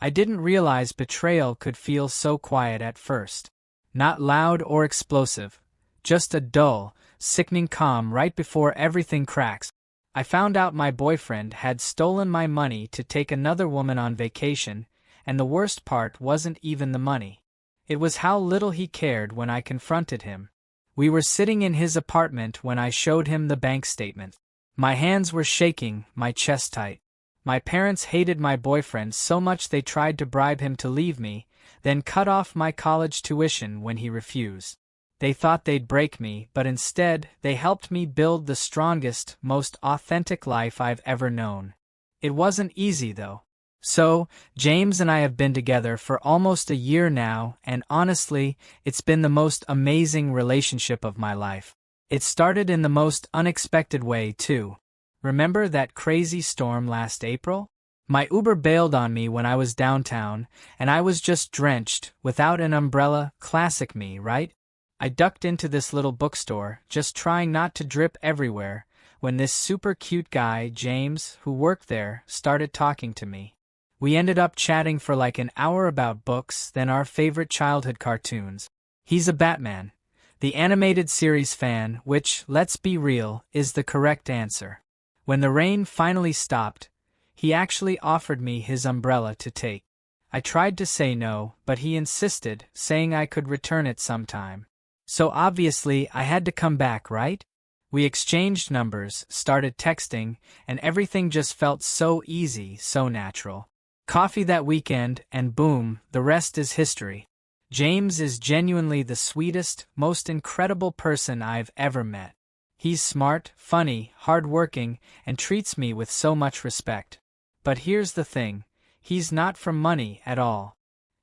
I didn't realize betrayal could feel so quiet at first. Not loud or explosive, just a dull, sickening calm right before everything cracks. I found out my boyfriend had stolen my money to take another woman on vacation, and the worst part wasn't even the money. It was how little he cared when I confronted him. We were sitting in his apartment when I showed him the bank statement. My hands were shaking, my chest tight. My parents hated my boyfriend so much they tried to bribe him to leave me, then cut off my college tuition when he refused. They thought they'd break me, but instead, they helped me build the strongest, most authentic life I've ever known. It wasn't easy, though. So, James and I have been together for almost a year now, and honestly, it's been the most amazing relationship of my life. It started in the most unexpected way, too. Remember that crazy storm last April? My Uber bailed on me when I was downtown, and I was just drenched, without an umbrella. Classic me, right? I ducked into this little bookstore, just trying not to drip everywhere, when this super cute guy, James, who worked there, started talking to me. We ended up chatting for like an hour about books, then our favorite childhood cartoons. He's a Batman, the animated series fan, which, let's be real, is the correct answer. When the rain finally stopped, he actually offered me his umbrella to take. I tried to say no, but he insisted, saying I could return it sometime. So obviously I had to come back, right? We exchanged numbers, started texting, and everything just felt so easy, so natural. Coffee that weekend, and boom, the rest is history. James is genuinely the sweetest, most incredible person I've ever met. He's smart, funny, hardworking, and treats me with so much respect. But here's the thing, he's not from money at all.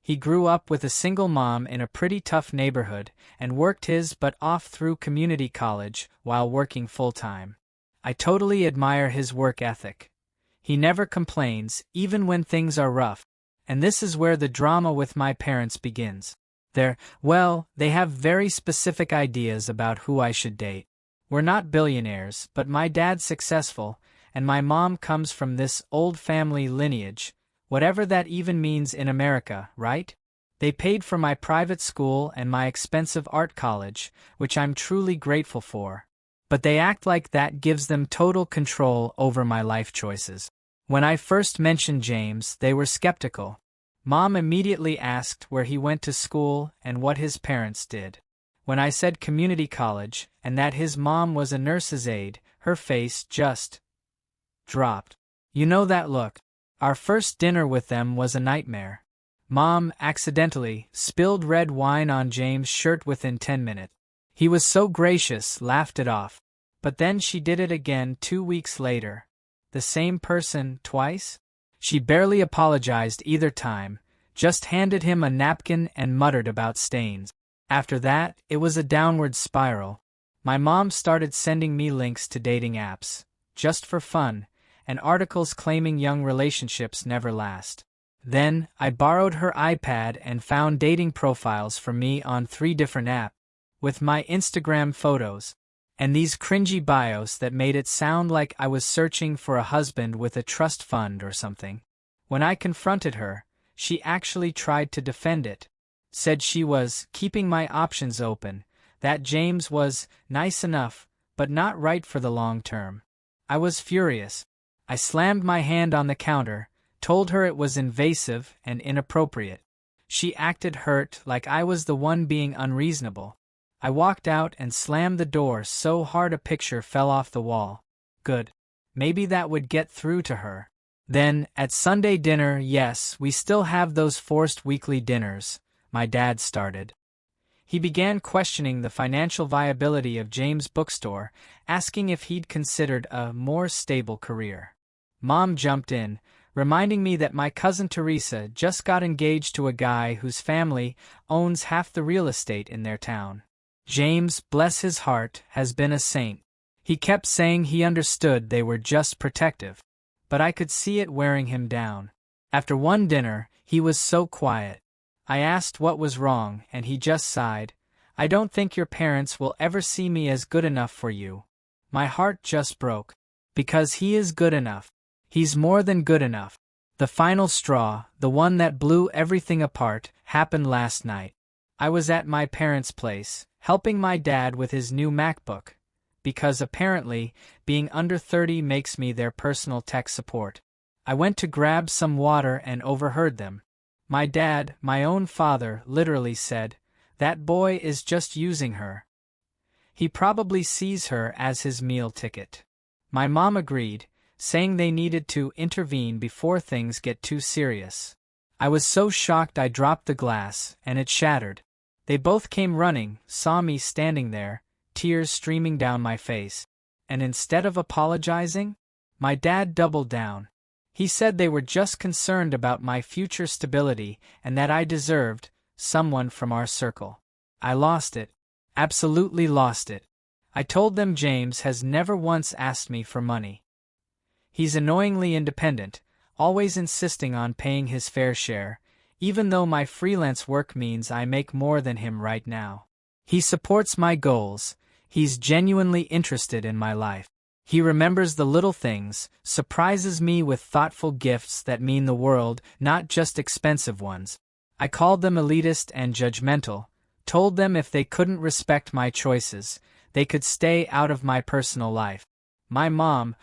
He grew up with a single mom in a pretty tough neighborhood, and worked his butt off through community college while working full-time. I totally admire his work ethic. He never complains, even when things are rough. And this is where the drama with my parents begins. They have very specific ideas about who I should date. We're not billionaires, but my dad's successful, and my mom comes from this old family lineage, whatever that even means in America, right? They paid for my private school and my expensive art college, which I'm truly grateful for. But they act like that gives them total control over my life choices. When I first mentioned James, they were skeptical. Mom immediately asked where he went to school and what his parents did. When I said community college, and that his mom was a nurse's aide, her face just dropped. You know that look. Our first dinner with them was a nightmare. Mom accidentally spilled red wine on James' shirt within 10 minutes. He was so gracious, laughed it off. But then she did it again 2 weeks later. The same person twice? She barely apologized either time, just handed him a napkin and muttered about stains. After that, it was a downward spiral. My mom started sending me links to dating apps, just for fun, and articles claiming young relationships never last. Then, I borrowed her iPad and found dating profiles for me on 3 different apps, with my Instagram photos, and these cringy bios that made it sound like I was searching for a husband with a trust fund or something. When I confronted her, she actually tried to defend it, said she was keeping my options open, that James was nice enough, but not right for the long term. I was furious. I slammed my hand on the counter, told her it was invasive and inappropriate. She acted hurt, like I was the one being unreasonable. I walked out and slammed the door so hard a picture fell off the wall. Good. Maybe that would get through to her. Then, at Sunday dinner, yes, we still have those forced weekly dinners, my dad started. He began questioning the financial viability of James' bookstore, asking if he'd considered a more stable career. Mom jumped in, reminding me that my cousin Teresa just got engaged to a guy whose family owns half the real estate in their town. James, bless his heart, has been a saint. He kept saying he understood they were just protective, but I could see it wearing him down. After one dinner, he was so quiet. I asked what was wrong, and he just sighed. I don't think your parents will ever see me as good enough for you. My heart just broke. Because he is good enough. He's more than good enough. The final straw, the one that blew everything apart, happened last night. I was at my parents' place, helping my dad with his new MacBook, because apparently, being under 30 makes me their personal tech support. I went to grab some water and overheard them. My dad, my own father, literally said, "That boy is just using her. He probably sees her as his meal ticket." My mom agreed, saying they needed to intervene before things get too serious. I was so shocked I dropped the glass, and it shattered. They both came running, saw me standing there, tears streaming down my face. And instead of apologizing, my dad doubled down. He said they were just concerned about my future stability and that I deserved someone from our circle. I lost it. Absolutely lost it. I told them James has never once asked me for money. He's annoyingly independent, always insisting on paying his fair share, even though my freelance work means I make more than him right now. He supports my goals. He's genuinely interested in my life. He remembers the little things, surprises me with thoughtful gifts that mean the world, not just expensive ones. I called them elitist and judgmental, told them if they couldn't respect my choices, they could stay out of my personal life. My mom,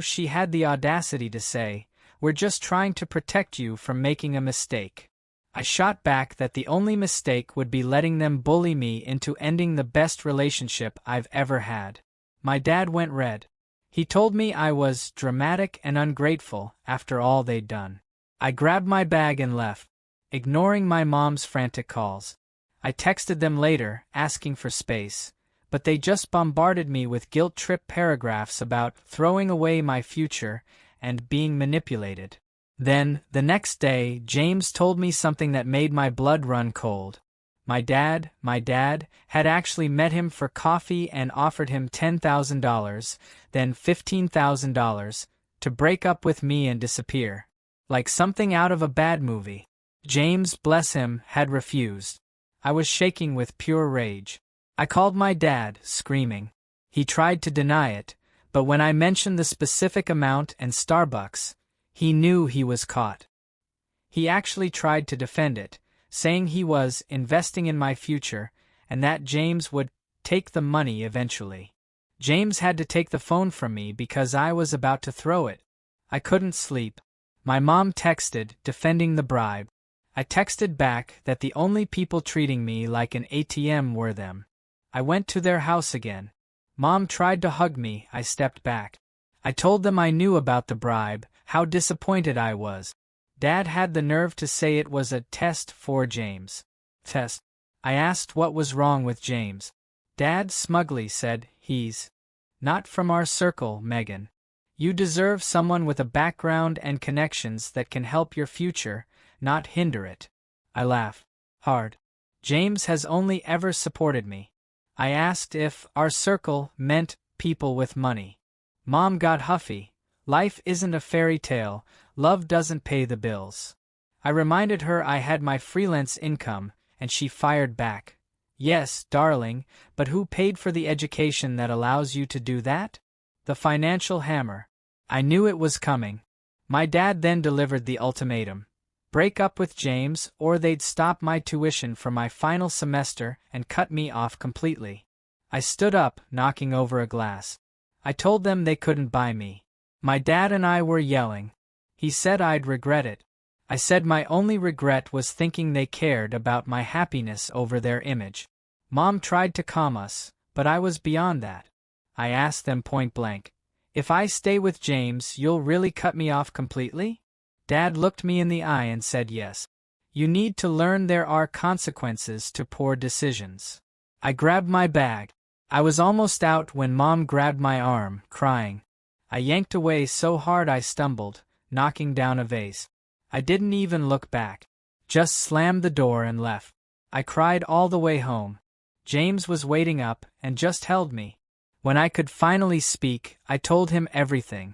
she had the audacity to say, "We're just trying to protect you from making a mistake." I shot back that the only mistake would be letting them bully me into ending the best relationship I've ever had. My dad went red. He told me I was dramatic and ungrateful after all they'd done. I grabbed my bag and left, ignoring my mom's frantic calls. I texted them later, asking for space, but they just bombarded me with guilt-trip paragraphs about throwing away my future and being manipulated. Then, the next day, James told me something that made my blood run cold. My dad had actually met him for coffee and offered him $10,000, then $15,000, to break up with me and disappear. Like something out of a bad movie. James, bless him, had refused. I was shaking with pure rage. I called my dad, screaming. He tried to deny it, but when I mentioned the specific amount and Starbucks, he knew he was caught. He actually tried to defend it, saying he was investing in my future and that James would take the money eventually. James had to take the phone from me because I was about to throw it. I couldn't sleep. My mom texted, defending the bribe. I texted back that the only people treating me like an ATM were them. I went to their house again. Mom tried to hug me. I stepped back. I told them I knew about the bribe, how disappointed I was. Dad had the nerve to say it was a test for James. Test. I asked what was wrong with James. Dad smugly said, "He's not from our circle, Megan. You deserve someone with a background and connections that can help your future, not hinder it." I laughed hard. James has only ever supported me. I asked if our circle meant people with money. Mom got huffy. Life isn't a fairy tale, love doesn't pay the bills. I reminded her I had my freelance income, and she fired back. "Yes, darling, but who paid for the education that allows you to do that?" The financial hammer. I knew it was coming. My dad then delivered the ultimatum. Break up with James or they'd stop my tuition for my final semester and cut me off completely. I stood up, knocking over a glass. I told them they couldn't buy me. My dad and I were yelling. He said I'd regret it. I said my only regret was thinking they cared about my happiness over their image. Mom tried to calm us, but I was beyond that. I asked them point blank, "If I stay with James, you'll really cut me off completely?" Dad looked me in the eye and said yes. "You need to learn there are consequences to poor decisions." I grabbed my bag. I was almost out when Mom grabbed my arm, crying. I yanked away so hard I stumbled, knocking down a vase. I didn't even look back. Just slammed the door and left. I cried all the way home. James was waiting up and just held me. When I could finally speak, I told him everything.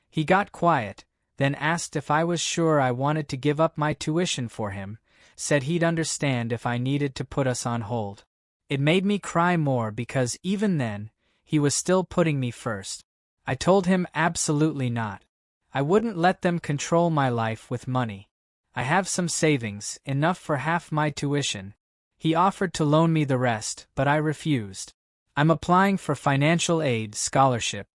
He got quiet, then asked if I was sure I wanted to give up my tuition for him, said he'd understand if I needed to put us on hold. It made me cry more because even then, he was still putting me first. I told him absolutely not. I wouldn't let them control my life with money. I have some savings, enough for half my tuition. He offered to loan me the rest, but I refused. I'm applying for financial aid scholarship.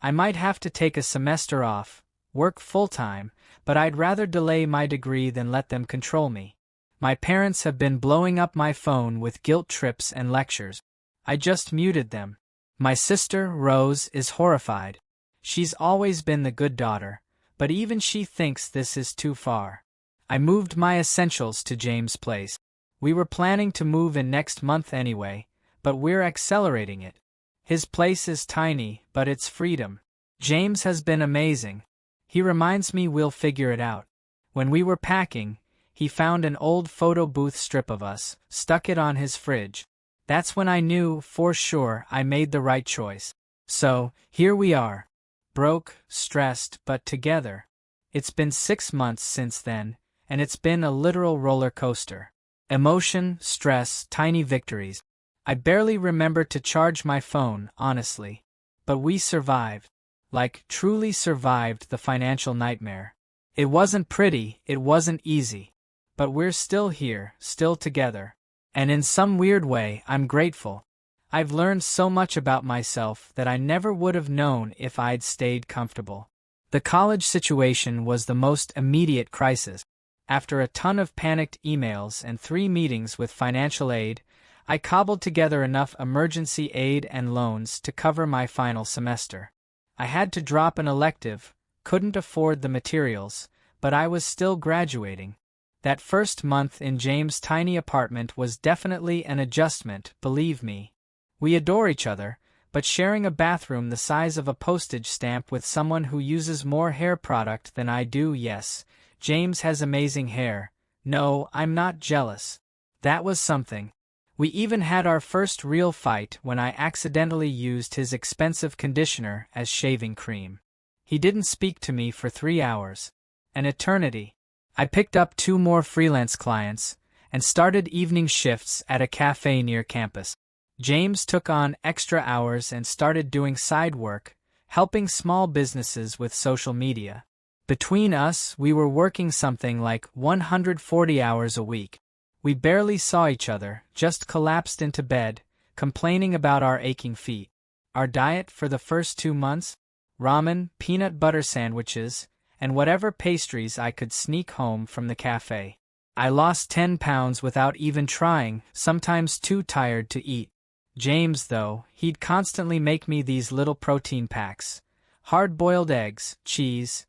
I might have to take a semester off, work full-time, but I'd rather delay my degree than let them control me. My parents have been blowing up my phone with guilt trips and lectures. I just muted them. My sister, Rose, is horrified. She's always been the good daughter, but even she thinks this is too far. I moved my essentials to James' place. We were planning to move in next month anyway, but we're accelerating it. His place is tiny, but it's freedom. James has been amazing. He reminds me we'll figure it out. When we were packing, he found an old photo booth strip of us, stuck it on his fridge. That's when I knew, for sure, I made the right choice. So, here we are. Broke, stressed, but together. It's been 6 months since then, and it's been a literal roller coaster. Emotion, stress, tiny victories. I barely remember to charge my phone, honestly. But we survived. Like, truly survived the financial nightmare. It wasn't pretty, it wasn't easy. But we're still here, still together. And in some weird way, I'm grateful. I've learned so much about myself that I never would have known if I'd stayed comfortable. The college situation was the most immediate crisis. After a ton of panicked emails and 3 meetings with financial aid, I cobbled together enough emergency aid and loans to cover my final semester. I had to drop an elective, couldn't afford the materials, but I was still graduating. That first month in James' tiny apartment was definitely an adjustment, believe me. We adore each other, but sharing a bathroom the size of a postage stamp with someone who uses more hair product than I do, yes, James has amazing hair. No, I'm not jealous. That was something. We even had our first real fight when I accidentally used his expensive conditioner as shaving cream. He didn't speak to me for 3 hours. An eternity. I picked up 2 more freelance clients and started evening shifts at a cafe near campus. James took on extra hours and started doing side work, helping small businesses with social media. Between us, we were working something like 140 hours a week. We barely saw each other, just collapsed into bed, complaining about our aching feet. Our diet for the first 2 months? Ramen, peanut butter sandwiches, and whatever pastries I could sneak home from the cafe. I lost 10 pounds without even trying, sometimes too tired to eat. James, though, he'd constantly make me these little protein packs. Hard-boiled eggs, cheese.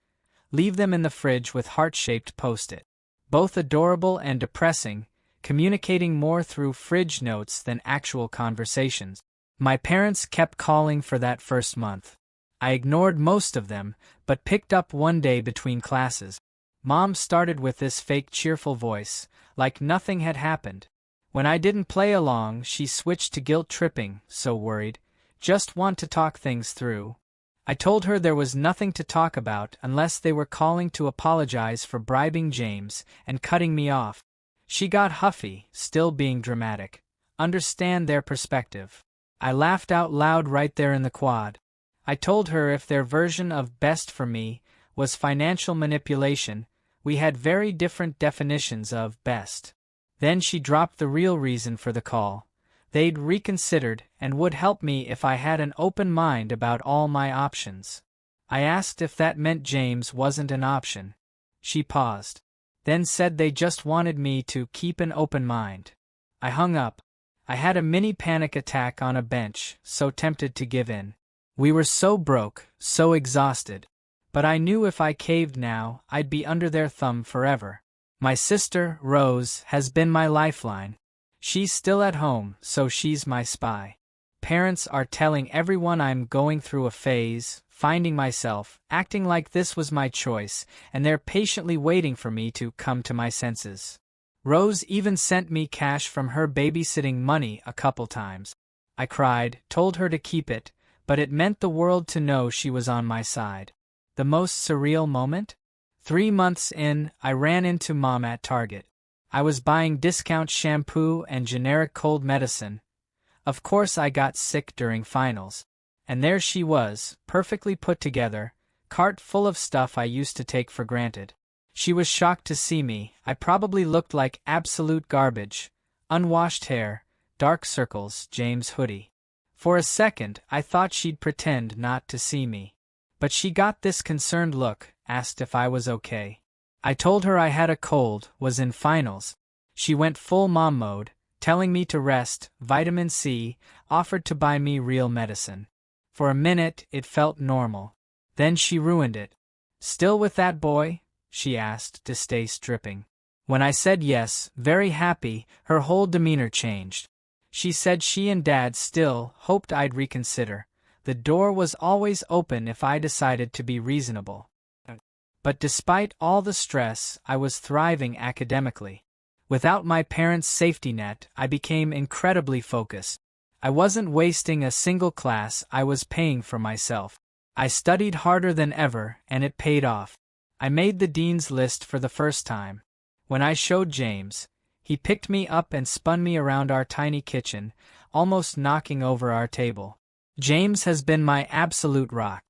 Leave them in the fridge with heart-shaped post-it. Both adorable and depressing, communicating more through fridge notes than actual conversations. My parents kept calling for that first month. I ignored most of them, but picked up one day between classes. Mom started with this fake cheerful voice, like nothing had happened. When I didn't play along, she switched to guilt-tripping, so worried. Just want to talk things through. I told her there was nothing to talk about unless they were calling to apologize for bribing James and cutting me off. She got huffy, still being dramatic. Understand their perspective. I laughed out loud right there in the quad. I told her if their version of best for me was financial manipulation, we had very different definitions of best. Then she dropped the real reason for the call. They'd reconsidered and would help me if I had an open mind about all my options. I asked if that meant James wasn't an option. She paused, then said they just wanted me to keep an open mind. I hung up. I had a mini panic attack on a bench, so tempted to give in. We were so broke, so exhausted. But I knew if I caved now, I'd be under their thumb forever. My sister, Rose, has been my lifeline. She's still at home, so she's my spy. Parents are telling everyone I'm going through a phase, finding myself, acting like this was my choice, and they're patiently waiting for me to come to my senses. Rose even sent me cash from her babysitting money a couple times. I cried, told her to keep it, but it meant the world to know she was on my side. The most surreal moment? 3 months in, I ran into Mom at Target. I was buying discount shampoo and generic cold medicine. Of course I got sick during finals. And there she was, perfectly put together, cart full of stuff I used to take for granted. She was shocked to see me. I probably looked like absolute garbage. Unwashed hair, dark circles, James hoodie. For a second, I thought she'd pretend not to see me. But she got this concerned look, asked if I was okay. I told her I had a cold, was in finals. She went full mom mode, telling me to rest, vitamin C, offered to buy me real medicine. For a minute, it felt normal. Then she ruined it. "Still with that boy?" she asked, distaste dripping. When I said yes, very happy, her whole demeanor changed. She said she and Dad still hoped I'd reconsider. The door was always open if I decided to be reasonable. But despite all the stress, I was thriving academically. Without my parents' safety net, I became incredibly focused. I wasn't wasting a single class, I was paying for myself. I studied harder than ever, and it paid off. I made the dean's list for the first time. When I showed James, he picked me up and spun me around our tiny kitchen, almost knocking over our table. James has been my absolute rock.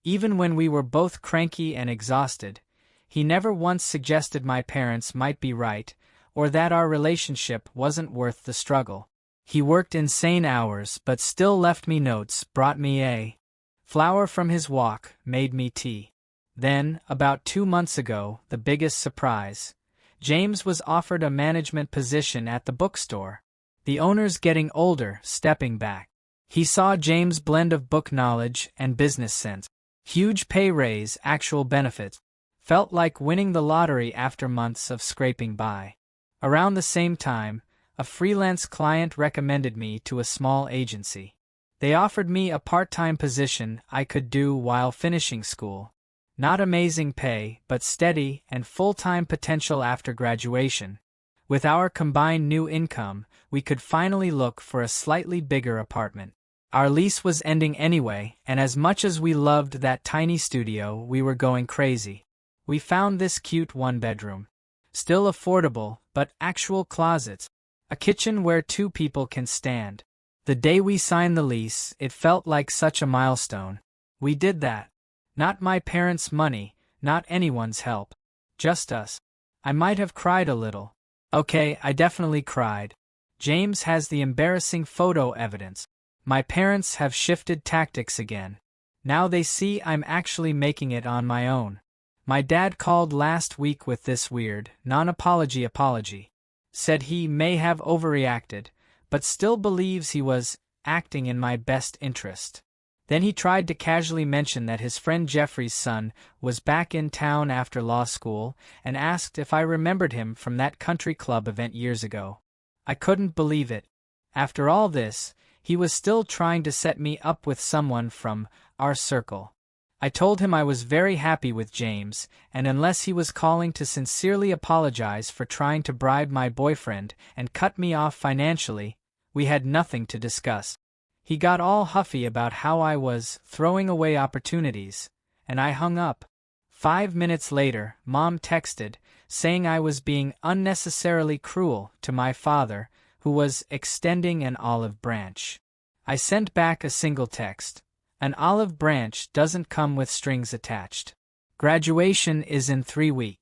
Even when we were both cranky and exhausted, he never once suggested my parents might be right, or that our relationship wasn't worth the struggle. He worked insane hours but still left me notes, brought me a flower from his walk, made me tea. Then, about 2 months ago, the biggest surprise. James was offered a management position at the bookstore. The owner's getting older, stepping back. He saw James' blend of book knowledge and business sense. Huge pay raise, actual benefits. Felt like winning the lottery after months of scraping by. Around the same time, a freelance client recommended me to a small agency. They offered me a part-time position I could do while finishing school. Not amazing pay, but steady and full-time potential after graduation. With our combined new income, we could finally look for a slightly bigger apartment. Our lease was ending anyway, and as much as we loved that tiny studio, we were going crazy. We found this cute one-bedroom. Still affordable, but actual closets. A kitchen where 2 people can stand. The day we signed the lease, it felt like such a milestone. We did that. Not my parents' money, not anyone's help. Just us. I might have cried a little. Okay, I definitely cried. James has the embarrassing photo evidence. My parents have shifted tactics again. Now they see I'm actually making it on my own. My dad called last week with this weird, non-apology apology. Said he may have overreacted, but still believes he was acting in my best interest. Then he tried to casually mention that his friend Jeffrey's son was back in town after law school and asked if I remembered him from that country club event years ago. I couldn't believe it. After all this, he was still trying to set me up with someone from our circle. I told him I was very happy with James, and unless he was calling to sincerely apologize for trying to bribe my boyfriend and cut me off financially, we had nothing to discuss. He got all huffy about how I was throwing away opportunities, and I hung up. 5 minutes later, Mom texted, saying I was being unnecessarily cruel to my father, who was extending an olive branch. I sent back a single text. An olive branch doesn't come with strings attached. Graduation is in 3 weeks.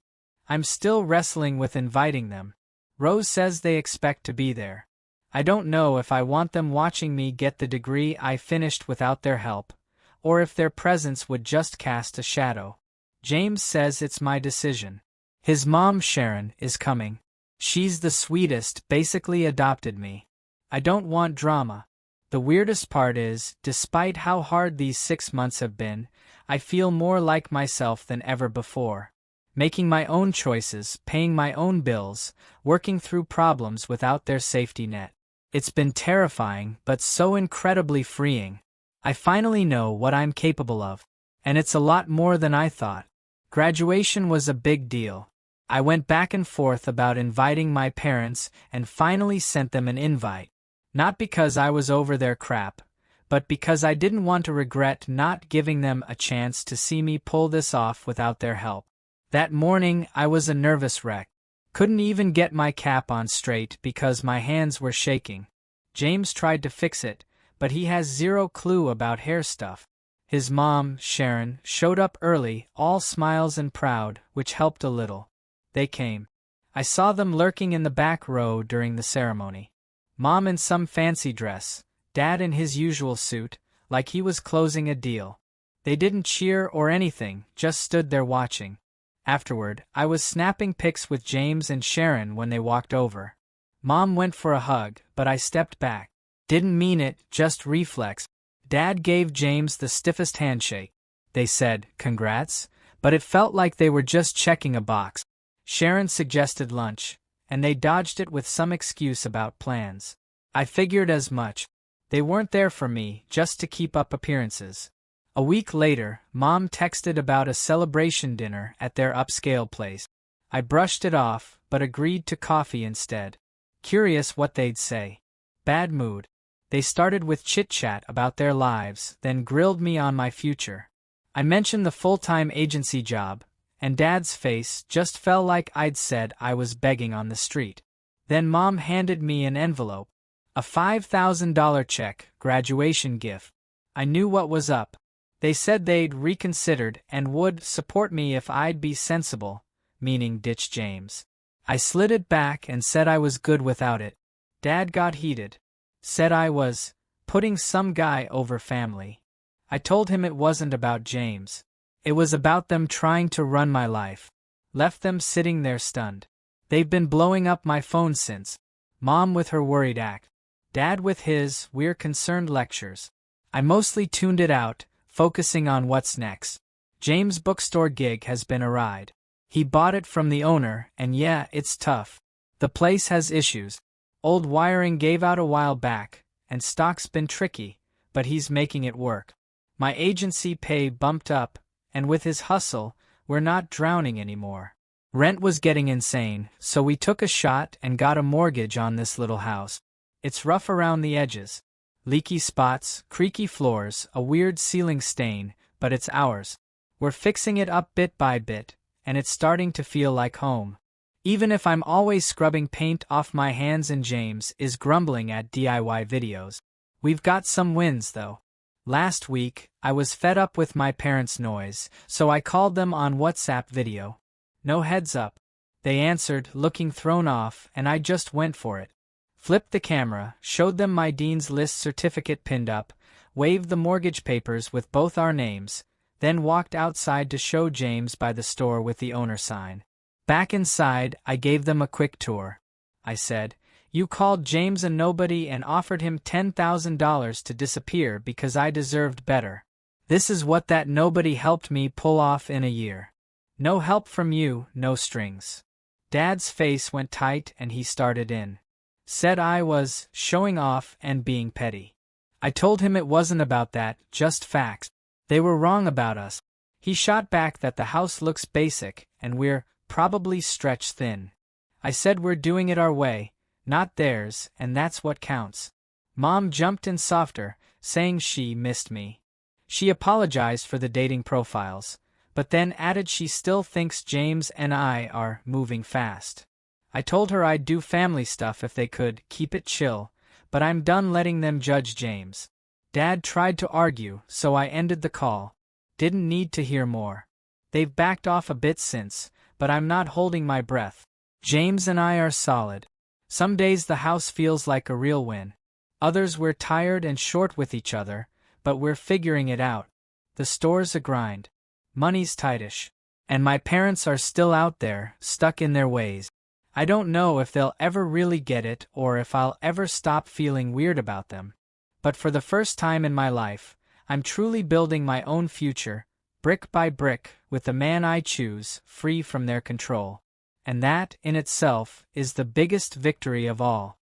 I'm still wrestling with inviting them. Rose says they expect to be there. I don't know if I want them watching me get the degree I finished without their help, or if their presence would just cast a shadow. James says it's my decision. His mom, Sharon, is coming. She's the sweetest, basically adopted me. I don't want drama. The weirdest part is, despite how hard these 6 months have been, I feel more like myself than ever before. Making my own choices, paying my own bills, working through problems without their safety net. It's been terrifying, but so incredibly freeing. I finally know what I'm capable of. And it's a lot more than I thought. Graduation was a big deal. I went back and forth about inviting my parents and finally sent them an invite. Not because I was over their crap, but because I didn't want to regret not giving them a chance to see me pull this off without their help. That morning, I was a nervous wreck. Couldn't even get my cap on straight because my hands were shaking. James tried to fix it, but he has zero clue about hair stuff. His mom, Sharon, showed up early, all smiles and proud, which helped a little. They came. I saw them lurking in the back row during the ceremony. Mom in some fancy dress, Dad in his usual suit, like he was closing a deal. They didn't cheer or anything, just stood there watching. Afterward, I was snapping pics with James and Sharon when they walked over. Mom went for a hug, but I stepped back. Didn't mean it, just reflex. Dad gave James the stiffest handshake. They said, "Congrats," but it felt like they were just checking a box. Sharon suggested lunch, and they dodged it with some excuse about plans. I figured as much. They weren't there for me, just to keep up appearances. A week later, Mom texted about a celebration dinner at their upscale place. I brushed it off, but agreed to coffee instead. Curious what they'd say. Bad mood. They started with chit-chat about their lives, then grilled me on my future. I mentioned the full-time agency job, and Dad's face just felt like I'd said I was begging on the street. Then Mom handed me an envelope. A $5,000 check, graduation gift. I knew what was up. They said they'd reconsidered and would support me if I'd be sensible, meaning ditch James. I slid it back and said I was good without it. Dad got heated. Said I was putting some guy over family. I told him it wasn't about James. It was about them trying to run my life. Left them sitting there stunned. They've been blowing up my phone since. Mom with her worried act. Dad with his "we're concerned" lectures. I mostly tuned it out, focusing on what's next. James' bookstore gig has been a ride. He bought it from the owner, and yeah, it's tough. The place has issues. Old wiring gave out a while back, and stock's been tricky, but he's making it work. My agency pay bumped up, and with his hustle, we're not drowning anymore. Rent was getting insane, so we took a shot and got a mortgage on this little house. It's rough around the edges. Leaky spots, creaky floors, a weird ceiling stain, but it's ours. We're fixing it up bit by bit, and it's starting to feel like home. Even if I'm always scrubbing paint off my hands and James is grumbling at DIY videos. We've got some wins though. Last week, I was fed up with my parents' noise, so I called them on WhatsApp video. No heads up. They answered, looking thrown off, and I just went for it. Flipped the camera, showed them my Dean's List certificate pinned up, waved the mortgage papers with both our names, then walked outside to show James by the store with the owner sign. Back inside, I gave them a quick tour. I said, "You called James a nobody and offered him $10,000 to disappear because I deserved better. This is what that nobody helped me pull off in a year. No help from you, no strings." Dad's face went tight and he started in. Said I was showing off and being petty. I told him it wasn't about that, just facts. They were wrong about us. He shot back that the house looks basic and we're probably stretched thin. I said we're doing it our way, not theirs, and that's what counts. Mom jumped in softer, saying she missed me. She apologized for the dating profiles, but then added she still thinks James and I are moving fast. I told her I'd do family stuff if they could keep it chill, but I'm done letting them judge James. Dad tried to argue, so I ended the call. Didn't need to hear more. They've backed off a bit since, but I'm not holding my breath. James and I are solid. Some days the house feels like a real win. Others we're tired and short with each other, but we're figuring it out. The store's a grind. Money's tightish. And my parents are still out there, stuck in their ways. I don't know if they'll ever really get it or if I'll ever stop feeling weird about them. But for the first time in my life, I'm truly building my own future, brick by brick, with the man I choose, free from their control. And that, in itself, is the biggest victory of all.